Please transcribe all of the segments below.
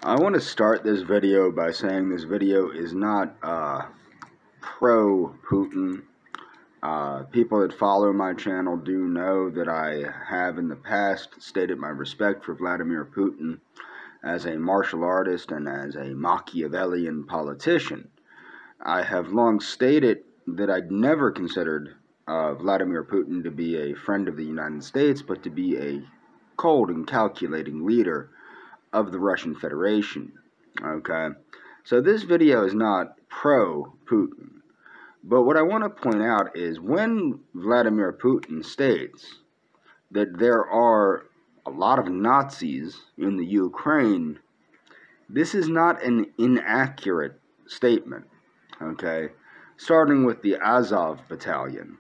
I want to start this video by saying this video is not pro-Putin. People that follow my channel do know that I have in the past stated my respect for Vladimir Putin as a martial artist and as a Machiavellian politician. I have long stated that I'd never considered Vladimir Putin to be a friend of the United States, but to be a cold and calculating leader of the Russian Federation. Okay, so this video is not pro-Putin, but what I want to point out is when Vladimir Putin states that there are a lot of Nazis in the Ukraine, this is not an inaccurate statement. Okay, starting with the Azov battalion.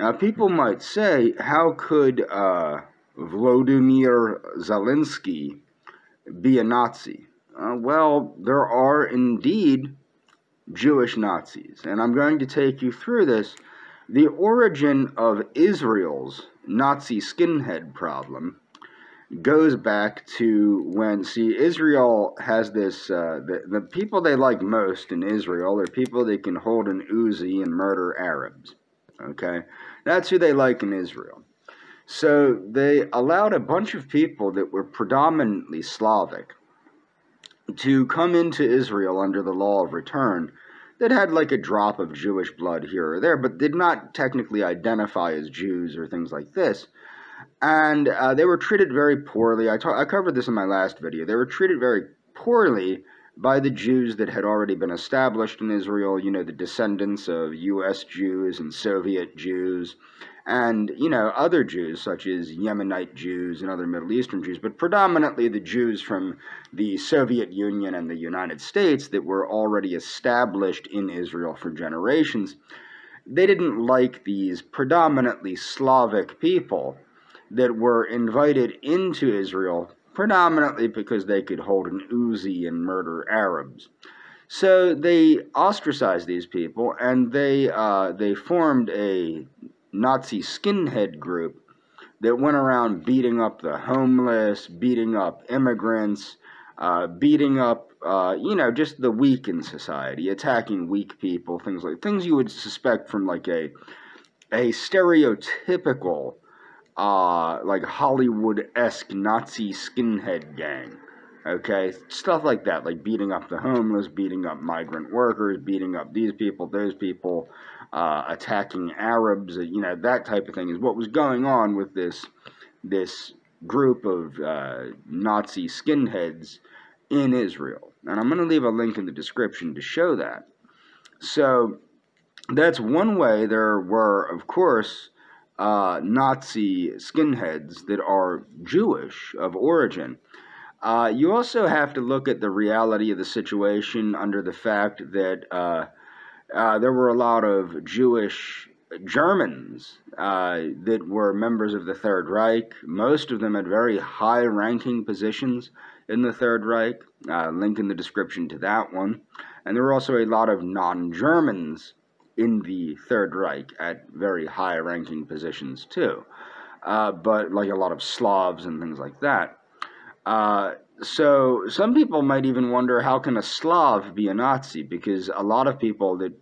Now, people might say, how could Volodymyr Zelensky be a Nazi? Well, there are indeed Jewish Nazis, and I'm going to take you through this. The origin of Israel's Nazi skinhead problem goes back to when, Israel has this, the people they like most in Israel are people that can hold an Uzi and murder Arabs. Okay? That's who they like in Israel. So they allowed a bunch of people that were predominantly Slavic to come into Israel under the law of return that had like a drop of Jewish blood here or there, but did not technically identify as Jews or things like this. And they were treated very poorly. I covered this in my last video. They were treated very poorly by the Jews that had already been established in Israel, you know, the descendants of U.S. Jews and Soviet Jews, and, you know, other Jews such as Yemenite Jews and other Middle Eastern Jews, but predominantly the Jews from the Soviet Union and the United States that were already established in Israel for generations. They didn't like these predominantly Slavic people that were invited into Israel predominantly because they could hold an Uzi and murder Arabs. So they ostracized these people, and they formed a Nazi skinhead group that went around beating up the homeless, beating up immigrants, beating up, you know, just the weak in society, attacking weak people, things you would suspect from like a stereotypical like Hollywood-esque Nazi skinhead gang, okay? Stuff like that, like beating up the homeless, beating up migrant workers, beating up these people, those people, attacking Arabs, you know, that type of thing is what was going on with this group of Nazi skinheads in Israel. And I'm going to leave a link in the description to show that. So that's one way. There were, of course, Nazi skinheads that are Jewish of origin. You also have to look at the reality of the situation under the fact that there were a lot of Jewish Germans that were members of the Third Reich. Most of them had very high-ranking positions in the Third Reich. Link in the description to that one. And there were also a lot of non-Germans in the Third Reich at very high-ranking positions too, but like a lot of Slavs and things like that. So some people might even wonder, how can a Slav be a Nazi? Because a lot of people that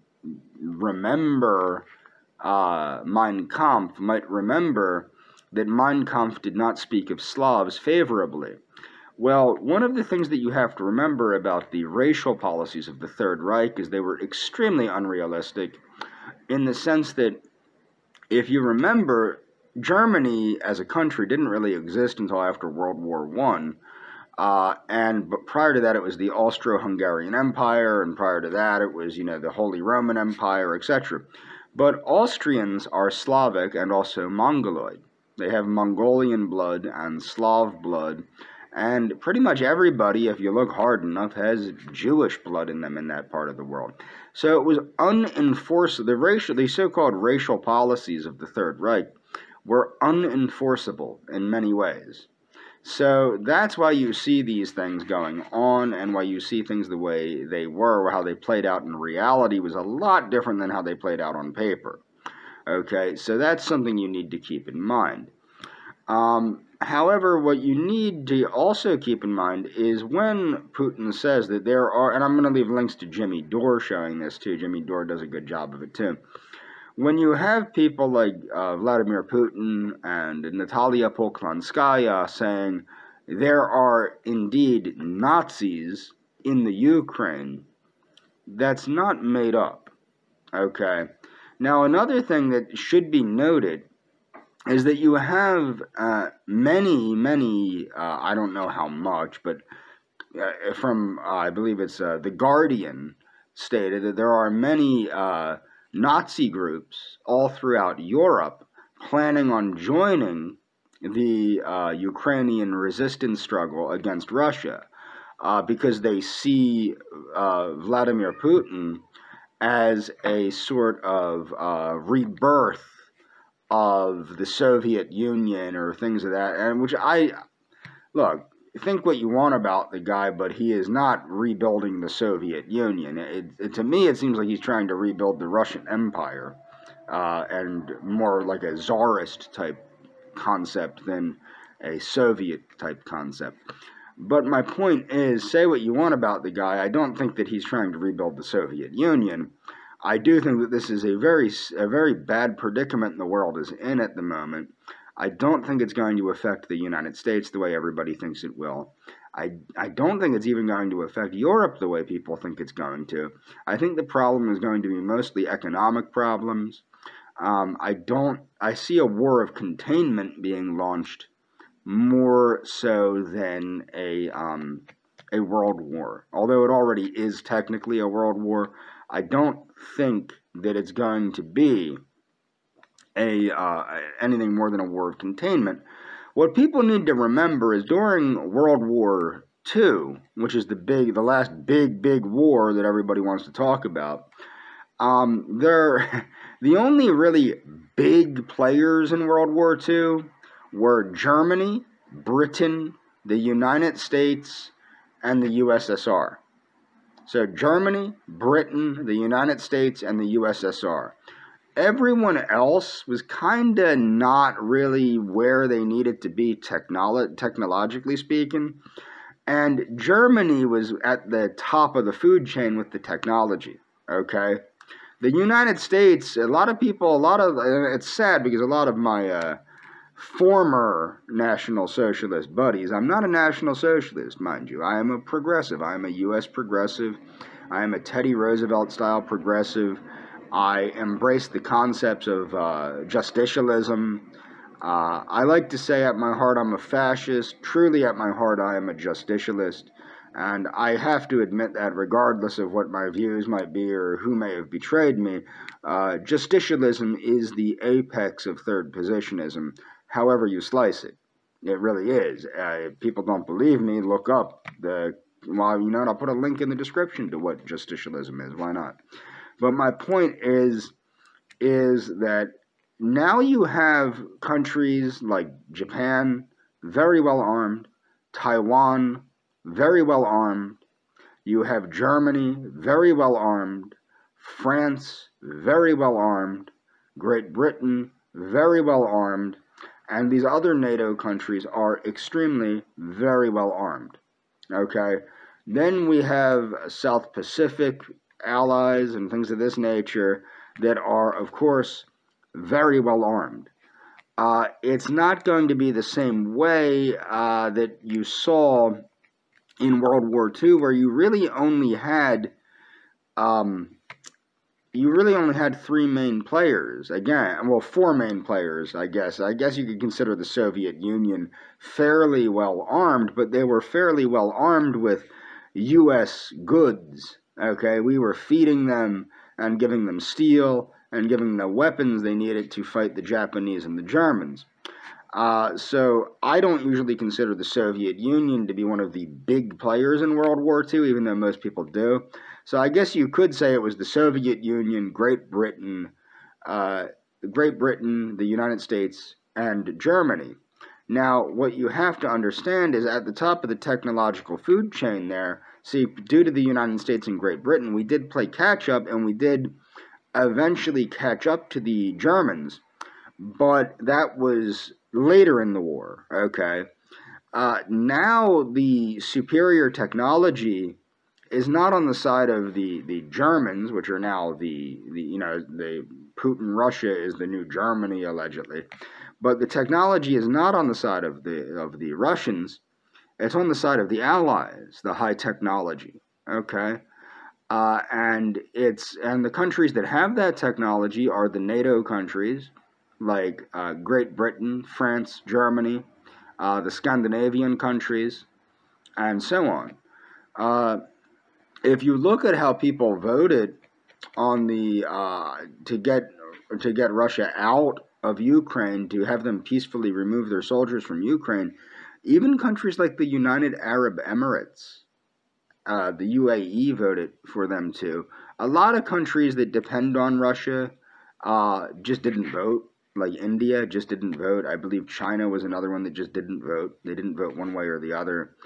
remember Mein Kampf might remember that Mein Kampf did not speak of Slavs favorably. Well, one of the things that you have to remember about the racial policies of the Third Reich is they were extremely unrealistic, in the sense that, if you remember, Germany as a country didn't really exist until after World War I. But prior to that, it was the Austro-Hungarian Empire, and prior to that, it was, you know, the Holy Roman Empire, etc. But Austrians are Slavic and also Mongoloid. They have Mongolian blood and Slav blood. And pretty much everybody, if you look hard enough, has Jewish blood in them in that part of the world. So it was unenforceable. The so-called racial policies of the Third Reich were unenforceable in many ways. So that's why you see these things going on, and why you see things the way they were, or how they played out in reality was a lot different than how they played out on paper. Okay, so that's something you need to keep in mind. However, what you need to also keep in mind is when Putin says that there are, and I'm going to leave links to Jimmy Dore showing this too. Jimmy Dore does a good job of it too. When you have people like Vladimir Putin and Natalia Poklonskaya saying there are indeed Nazis in the Ukraine, that's not made up, okay? Now, another thing that should be noted is that you have many, I don't know how much, but from, I believe it's The Guardian, stated that there are many Nazi groups all throughout Europe planning on joining the Ukrainian resistance struggle against Russia because they see Vladimir Putin as a sort of rebirth of the Soviet Union or things of that, and which look, think what you want about the guy, but he is not rebuilding the Soviet Union. To me, it seems like he's trying to rebuild the Russian Empire, and more like a czarist type concept than a Soviet type concept. But my point is, say what you want about the guy, I don't think that he's trying to rebuild the Soviet Union. I do think that this is a very bad predicament the world is in at the moment. I don't think it's going to affect the United States the way everybody thinks it will. I don't think it's even going to affect Europe the way people think it's going to. I think the problem is going to be mostly economic problems. I see a war of containment being launched more so than a world war. Although it already is technically a world war, I don't think that it's going to be anything more than a war of containment. What people need to remember is during World War II, which is the last big war that everybody wants to talk about, the only really big players in World War II were Germany, Britain, the United States, and the USSR. So Germany, Britain, the United States, and the USSR. Everyone else was kind of not really where they needed to be technologically speaking. And Germany was at the top of the food chain with the technology, okay? The United States, it's sad because a lot of my former National Socialist buddies, I'm not a National Socialist, mind you. I am a progressive. I am a U.S. progressive. I am a Teddy Roosevelt-style progressive. I embrace the concepts of justicialism. I like to say at my heart I'm a fascist. Truly at my heart I am a justicialist. And I have to admit that regardless of what my views might be or who may have betrayed me, justicialism is the apex of third positionism, however you slice it. It really is. If people don't believe me, look up I'll put a link in the description to what justicialism is. Why not? But my point is that now you have countries like Japan, very well armed, Taiwan, very well armed, you have Germany, very well armed, France, very well armed, Great Britain, very well armed, and these other NATO countries are extremely very well armed, okay? Then we have South Pacific allies and things of this nature that are, of course, very well armed. It's not going to be the same way that you saw in World War II, where you really only had three main players. Again, well, four main players, I guess. I guess you could consider the Soviet Union fairly well armed, but they were fairly well armed with U.S. goods. Okay, we were feeding them and giving them steel and giving them the weapons they needed to fight the Japanese and the Germans. So I don't usually consider the Soviet Union to be one of the big players in World War II, even though most people do. So I guess you could say it was the Soviet Union, Great Britain, the United States, and Germany. Now, what you have to understand is at the top of the technological food chain there, see, due to the United States and Great Britain, we did play catch-up, and we did eventually catch up to the Germans, but that was later in the war, okay? Now the superior technology is not on the side of the Germans, which are now the Putin Russia is the new Germany allegedly, but the technology is not on the side of the Russians. It's on the side of the Allies, the high technology. Okay, and the countries that have that technology are the NATO countries, like Great Britain, France, Germany, the Scandinavian countries, and so on. If you look at how people voted on the to get Russia out of Ukraine, to have them peacefully remove their soldiers from Ukraine, even countries like the United Arab Emirates, the UAE, voted for them too. A lot of countries that depend on Russia just didn't vote. Like India just didn't vote. I believe China was another one that just didn't vote. They didn't vote one way or the other.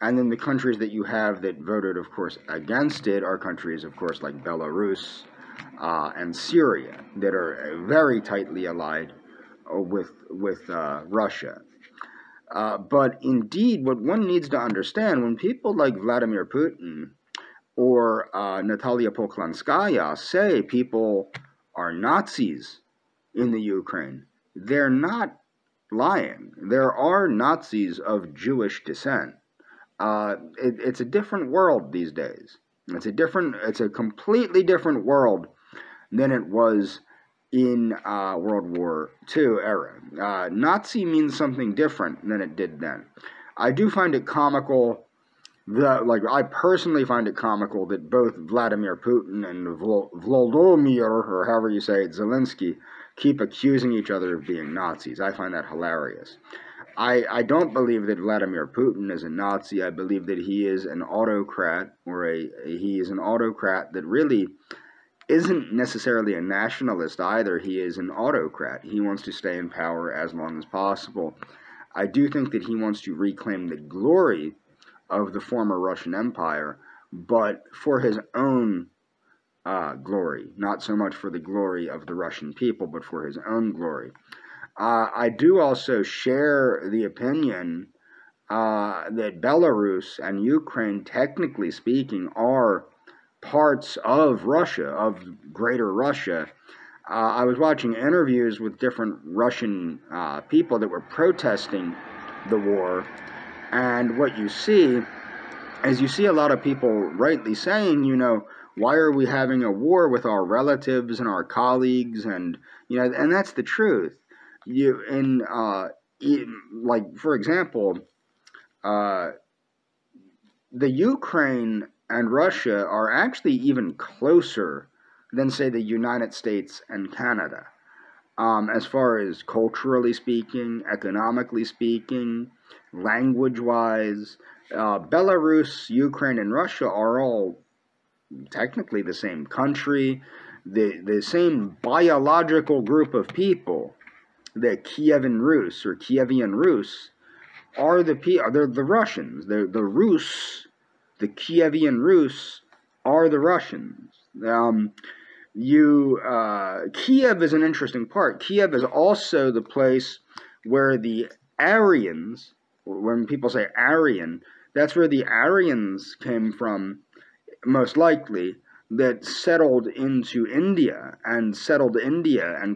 And then the countries that you have that voted, of course, against it are countries, of course, like Belarus and Syria, that are very tightly allied with Russia. But indeed, what one needs to understand, when people like Vladimir Putin or Natalia Poklonskaya say people are Nazis in the Ukraine, they're not lying. There are Nazis of Jewish descent. It's a different world these days. It's a completely different world than it was in World War II era. Nazi means something different than it did then. I do find it comical I personally find it comical that both Vladimir Putin and Volodymyr, or however you say it, Zelensky, keep accusing each other of being Nazis. I find that hilarious. I don't believe that Vladimir Putin is a Nazi. I believe that he is an autocrat, he is an autocrat that really isn't necessarily a nationalist either. He is an autocrat. He wants to stay in power as long as possible. I do think that he wants to reclaim the glory of the former Russian Empire, but for his own glory, not so much for the glory of the Russian people, but for his own glory. I do also share the opinion that Belarus and Ukraine, technically speaking, are parts of Russia, of Greater Russia. I was watching interviews with different Russian people that were protesting the war, and what you see is a lot of people rightly saying, why are we having a war with our relatives and our colleagues, and that's the truth. For example, the Ukraine and Russia are actually even closer than, say, the United States and Canada, as far as culturally speaking, economically speaking, language-wise. Belarus, Ukraine, and Russia are all technically the same country, the same biological group of people. The Kievan Rus or Kievian Rus are they're the Russians. The Rus, the Kievian Rus, are the Russians. Kiev is an interesting part. Kiev is also the place where the Aryans, when people say Aryan, that's where the Aryans came from, most likely, that settled into India and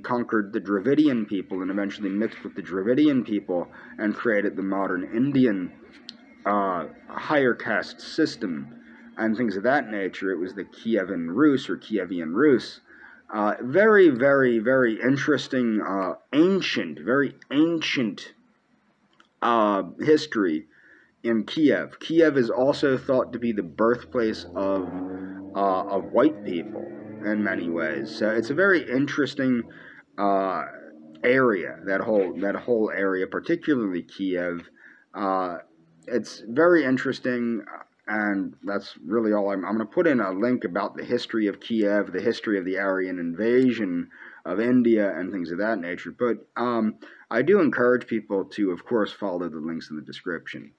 conquered the Dravidian people and eventually mixed with the Dravidian people and created the modern Indian higher caste system and things of that nature. It was the Kievan Rus or Kievian Rus. Very, very, very interesting, very ancient history in Kiev. Kiev is also thought to be the birthplace of white people in many ways. So it's a very interesting area, that whole area, particularly Kiev. It's very interesting, and that's really all. I'm going to put in a link about the history of Kiev, the history of the Aryan invasion of India, and things of that nature. But I do encourage people to, of course, follow the links in the description.